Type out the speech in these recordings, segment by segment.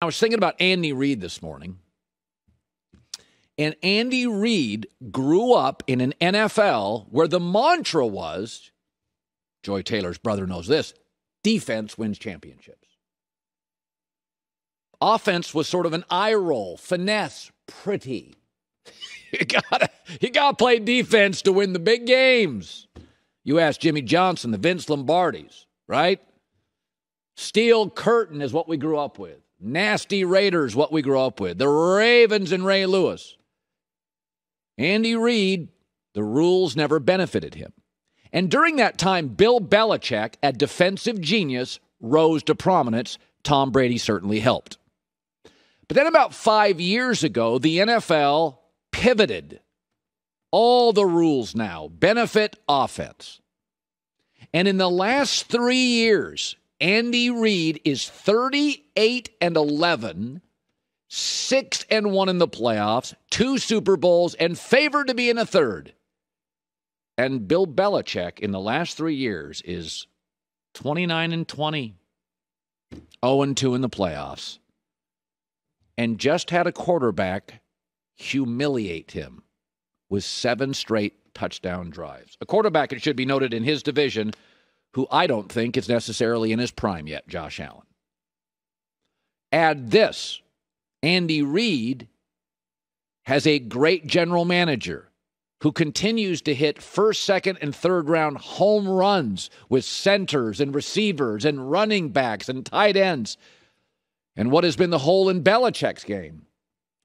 I was thinking about Andy Reid this morning. And Andy Reid grew up in an NFL where the mantra was, Joy Taylor's brother knows this, defense wins championships. Offense was sort of an eye roll, finesse, pretty. You gotta play defense to win the big games. You ask Jimmy Johnson, the Vince Lombardis, right? Steel curtain is what we grew up with. Nasty Raiders, what we grew up with. The Ravens and Ray Lewis. Andy Reid, the rules never benefited him. And during that time, Bill Belichick, a defensive genius, rose to prominence. Tom Brady certainly helped. But then about 5 years ago, the NFL pivoted. All the rules now benefit offense. And in the last 3 years, Andy Reid is 38-11, 6-1 in the playoffs, 2 Super Bowls, and favored to be in a third. And Bill Belichick in the last 3 years is 29-20, 0-2 in the playoffs, and just had a quarterback humiliate him with 7 straight touchdown drives. A quarterback, it should be noted, in his division, who I don't think is necessarily in his prime yet, Josh Allen. Add this. Andy Reid has a great general manager who continues to hit first, second, and third round home runs with centers and receivers and running backs and tight ends. And what has been the hole in Belichick's game?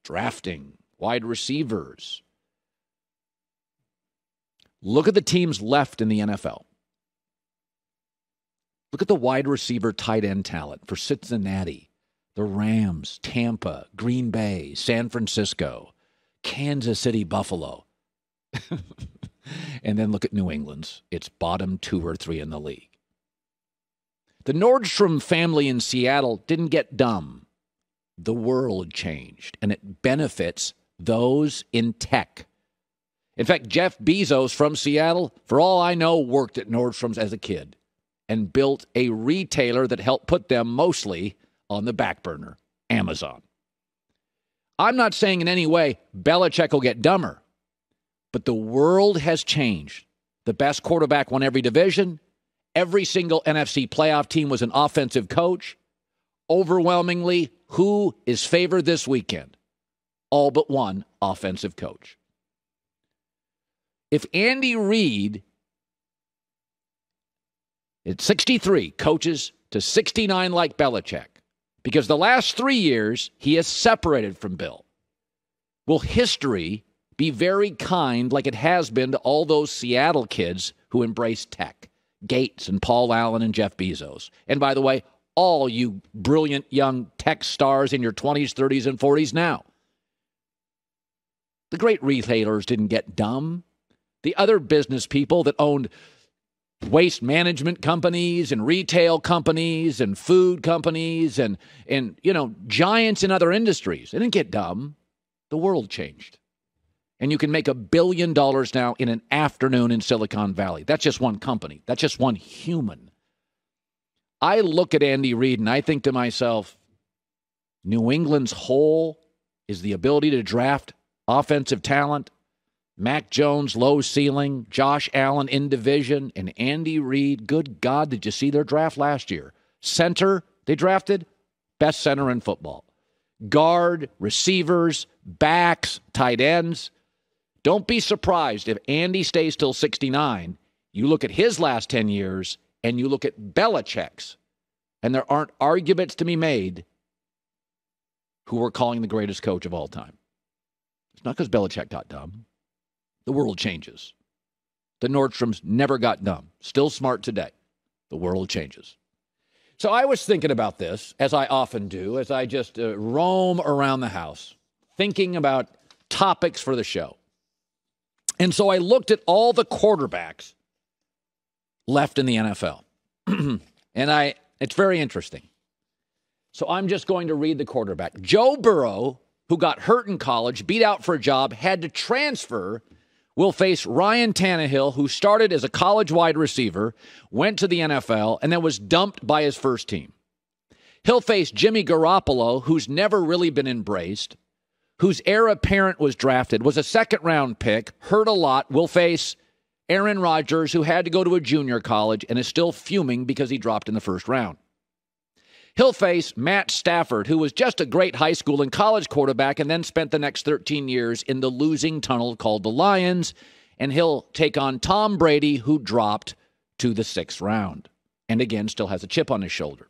Drafting, wide receivers. Look at the teams left in the NFL. Look at the wide receiver tight end talent for Cincinnati, the Rams, Tampa, Green Bay, San Francisco, Kansas City, Buffalo. And then look at New England's. It's bottom 2 or 3 in the league. The Nordstrom family in Seattle didn't get dumb. The world changed, and it benefits those in tech. In fact, Jeff Bezos from Seattle, for all I know, worked at Nordstrom's as a kid and built a retailer that helped put them mostly on the back burner, Amazon. I'm not saying in any way Belichick will get dumber, but the world has changed. The best quarterback won every division. Every single NFC playoff team was an offensive coach. Overwhelmingly, who is favored this weekend? All but one offensive coach. If Andy Reid at 63 coaches to 69 like Belichick, because the last 3 years he is separated from Bill, will history be very kind like it has been to all those Seattle kids who embrace tech? Gates and Paul Allen and Jeff Bezos. And by the way, all you brilliant young tech stars in your 20s, 30s, and 40s now. The great retailers didn't get dumb. The other business people that owned waste management companies and retail companies and food companies and giants in other industries, they didn't get dumb. The world changed. And you can make $1 billion now in an afternoon in Silicon Valley. That's just one company. That's just one human. I look at Andy Reid and I think to myself, New England's hole is the ability to draft offensive talent. Mac Jones, low ceiling. Josh Allen in division. And Andy Reid, good God, did you see their draft last year? Center, they drafted, best center in football. Guard, receivers, backs, tight ends. Don't be surprised if Andy stays till 69. You look at his last 10 years, and you look at Belichick's, and there aren't arguments to be made who we're calling the greatest coach of all time. It's not because Belichick got dumb. The world changes. The Nordstroms never got dumb. Still smart today. The world changes. So I was thinking about this, as I often do, as I just roam around the house, thinking about topics for the show. And so I looked at all the quarterbacks left in the NFL. And it's very interesting. So I'm just going to read the quarterback. Joe Burrow, who got hurt in college, beat out for a job, had to transfer, will face Ryan Tannehill, who started as a college wide receiver, went to the NFL, and then was dumped by his first team. He'll face Jimmy Garoppolo, who's never really been embraced, whose heir apparent was drafted, was a second-round pick, hurt a lot, will face Aaron Rodgers, who had to go to a junior college and is still fuming because he dropped in the first round. He'll face Matt Stafford, who was just a great high school and college quarterback and then spent the next 13 years in the losing tunnel called the Lions. And he'll take on Tom Brady, who dropped to the 6th round and again still has a chip on his shoulder.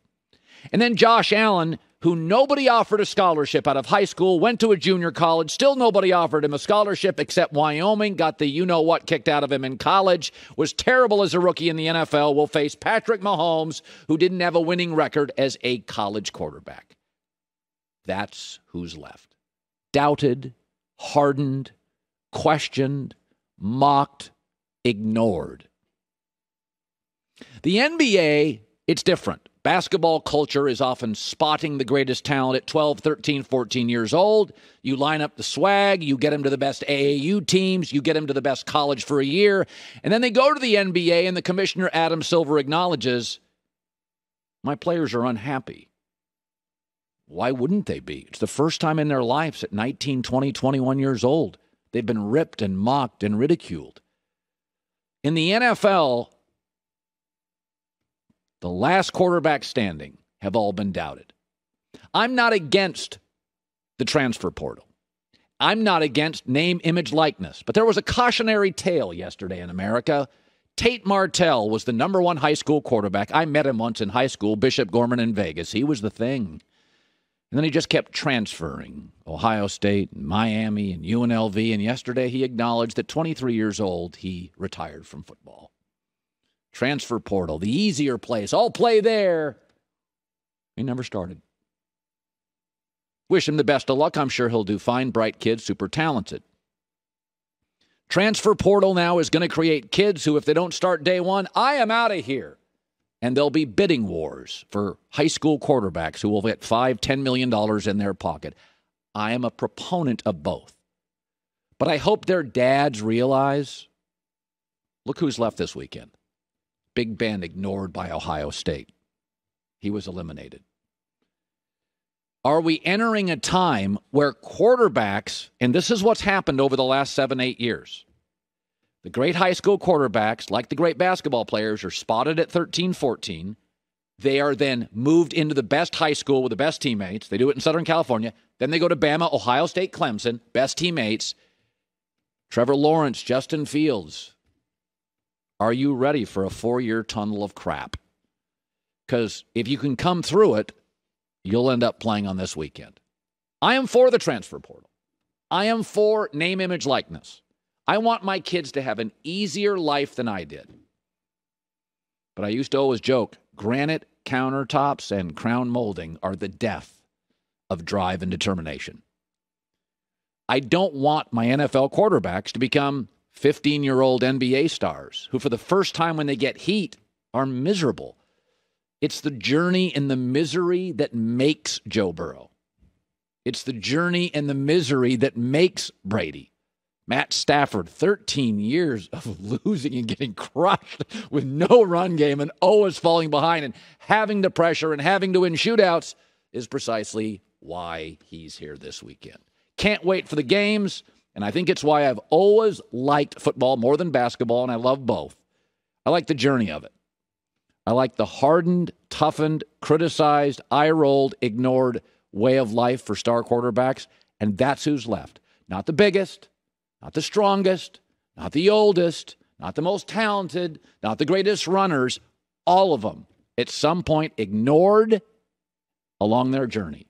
And then Josh Allen, who nobody offered a scholarship out of high school, went to a junior college, still nobody offered him a scholarship except Wyoming, got the you-know-what kicked out of him in college, was terrible as a rookie in the NFL, will face Patrick Mahomes, who didn't have a winning record as a college quarterback. That's who's left. Doubted, hardened, questioned, mocked, ignored. The NBA, it's different. Basketball culture is often spotting the greatest talent at 12, 13, 14 years old. You line up the swag, you get them to the best AAU teams, you get them to the best college for a year, and then they go to the NBA and the commissioner, Adam Silver, acknowledges, my players are unhappy. Why wouldn't they be? It's the first time in their lives at 19, 20, 21 years old. They've been ripped and mocked and ridiculed. In the NFL, the last quarterback standing have all been doubted. I'm not against the transfer portal. I'm not against name, image, likeness. But there was a cautionary tale yesterday in America. Tate Martell was the number 1 high school quarterback. I met him once in high school, Bishop Gorman in Vegas. He was the thing. And then he just kept transferring. Ohio State, and Miami, and UNLV. And yesterday he acknowledged that 23 years old, he retired from football. Transfer portal, the easier place. I'll play there. He never started. Wish him the best of luck. I'm sure he'll do fine. Bright kid, super talented. Transfer portal now is going to create kids who, if they don't start day one, I am out of here. And there'll be bidding wars for high school quarterbacks who will get $5, $10 million in their pocket. I am a proponent of both. But I hope their dads realize, look who's left this weekend. Big Ben ignored by Ohio State. He was eliminated. Are we entering a time where quarterbacks, and this is what's happened over the last 7, 8 years, the great high school quarterbacks, like the great basketball players, are spotted at 13, 14. They are then moved into the best high school with the best teammates. They do it in Southern California. Then they go to Bama, Ohio State, Clemson, best teammates. Trevor Lawrence, Justin Fields. Are you ready for a 4-year tunnel of crap? Because if you can come through it, you'll end up playing on this weekend. I am for the transfer portal. I am for name, image, likeness. I want my kids to have an easier life than I did. But I used to always joke, granite countertops and crown molding are the death of drive and determination. I don't want my NFL quarterbacks to become 15-year-old NBA stars who, for the first time when they get heat, are miserable. It's the journey and the misery that makes Joe Burrow. It's the journey and the misery that makes Brady. Matt Stafford, 13 years of losing and getting crushed with no run game and always falling behind and having the pressure and having to win shootouts is precisely why he's here this weekend. Can't wait for the games. And I think it's why I've always liked football more than basketball, and I love both. I like the journey of it. I like the hardened, toughened, criticized, eye-rolled, ignored way of life for star quarterbacks, and that's who's left. Not the biggest, not the strongest, not the oldest, not the most talented, not the greatest runners, all of them at some point ignored along their journey.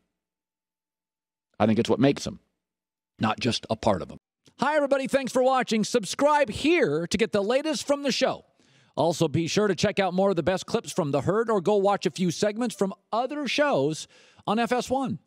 I think it's what makes them. Not just a part of them. Hi, everybody. Thanks for watching. Subscribe here to get the latest from the show. Also, be sure to check out more of the best clips from The Herd or go watch a few segments from other shows on FS1.